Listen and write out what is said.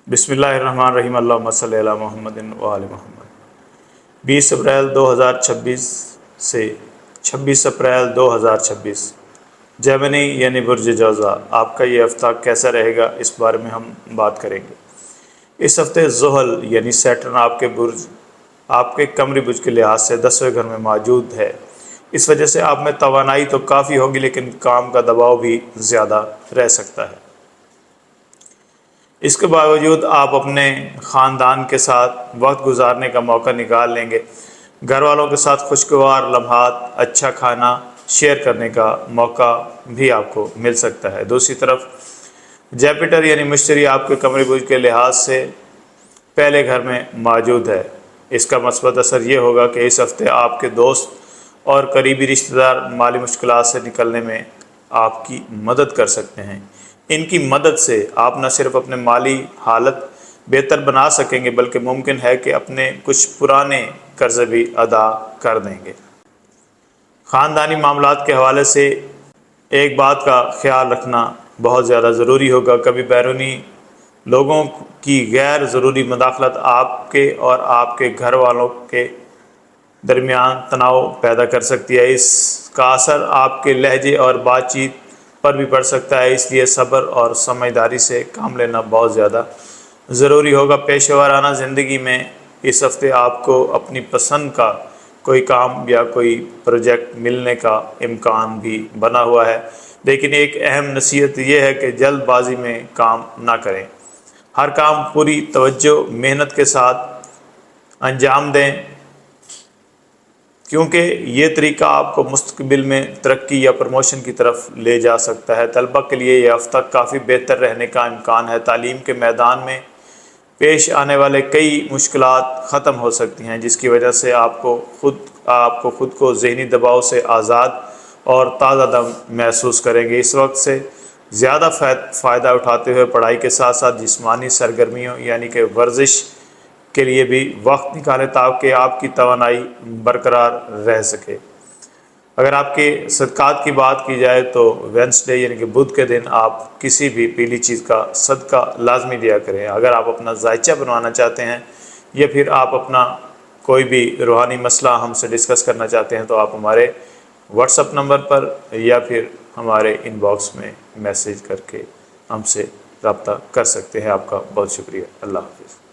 बिस्मिल्लाहिर्रहमानिर्रहीम अल्लाहुम्मा सल्ली अला मुहम्मद व आले मुहम्मद। 20 अप्रैल 2026 से 26 अप्रैल 2026 जेमिनी यानी बुर्ज जौज़ा आपका ये हफ़्ता कैसा रहेगा, इस बारे में हम बात करेंगे। इस हफ़्ते ज़ुहल यानी सैटर्न आपके कमरी बुर्ज के लिहाज से 10वें घर में मौजूद है। इस वजह से आप में तवानाई तो काफ़ी होगी, लेकिन काम का दबाव भी ज़्यादा रह सकता है। इसके बावजूद आप अपने ख़ानदान के साथ वक्त गुजारने का मौका निकाल लेंगे। घर वालों के साथ खुशगवार लम्हात, अच्छा खाना शेयर करने का मौका भी आपको मिल सकता है। दूसरी तरफ जुपिटर यानी मुश्तरी आपके कमरे बुर्ज के लिहाज से पहले घर में मौजूद है। इसका मस्बत असर ये होगा कि इस हफ़्ते आपके दोस्त और करीबी रिश्तेदार माली मुश्किलात से निकलने में आपकी मदद कर सकते हैं। इनकी मदद से आप न सिर्फ अपने माली हालत बेहतर बना सकेंगे, बल्कि मुमकिन है कि अपने कुछ पुराने कर्ज़ भी अदा कर देंगे। ख़ानदानी मामलात के हवाले से एक बात का ख्याल रखना बहुत ज़्यादा ज़रूरी होगा। कभी बैरूनी लोगों की गैर ज़रूरी मदाखलत आपके और आपके घर वालों के दरमियान तनाव पैदा कर सकती है। इसका असर आपके लहजे और बातचीत पर भी पड़ सकता है, इसलिए सब्र और समझदारी से काम लेना बहुत ज़्यादा ज़रूरी होगा। पेशेवराना ज़िंदगी में इस हफ़्ते आपको अपनी पसंद का कोई काम या कोई प्रोजेक्ट मिलने का इम्कान भी बना हुआ है, लेकिन एक अहम नसीहत ये है कि जल्दबाजी में काम ना करें। हर काम पूरी तवज्जो मेहनत के साथ अंजाम दें, क्योंकि ये तरीका आपको मुस्तकबिल में तरक्की या प्रमोशन की तरफ ले जा सकता है। तलबा के लिए यह हफ़्ता काफ़ी बेहतर रहने का इम्कान है। तालीम के मैदान में पेश आने वाले कई मुश्किलात ख़त्म हो सकती हैं, जिसकी वजह से आपको खुद को ज़हनी दबाव से आज़ाद और ताज़ा दम महसूस करेंगे। इस वक्त से ज़्यादा फ़ायदा उठाते हुए पढ़ाई के साथ साथ जिस्मानी सरगर्मियों यानी कि वर्जिश के लिए भी वक्त निकालें, ताकि आपकी तवानाई बरकरार रह सके। अगर आपके सदक़ात की बात की जाए तो वेडनेसडे यानी कि बुध के दिन आप किसी भी पीली चीज़ का सदका लाजमी दिया करें। अगर आप अपना जायचा बनवाना चाहते हैं या फिर आप अपना कोई भी रूहानी मसला हमसे डिस्कस करना चाहते हैं, तो आप हमारे व्हाट्सएप नंबर पर या फिर हमारे इनबॉक्स में मैसेज करके हमसे रब्ता कर सकते हैं। आपका बहुत शुक्रिया। अल्लाह हाफ़िज़।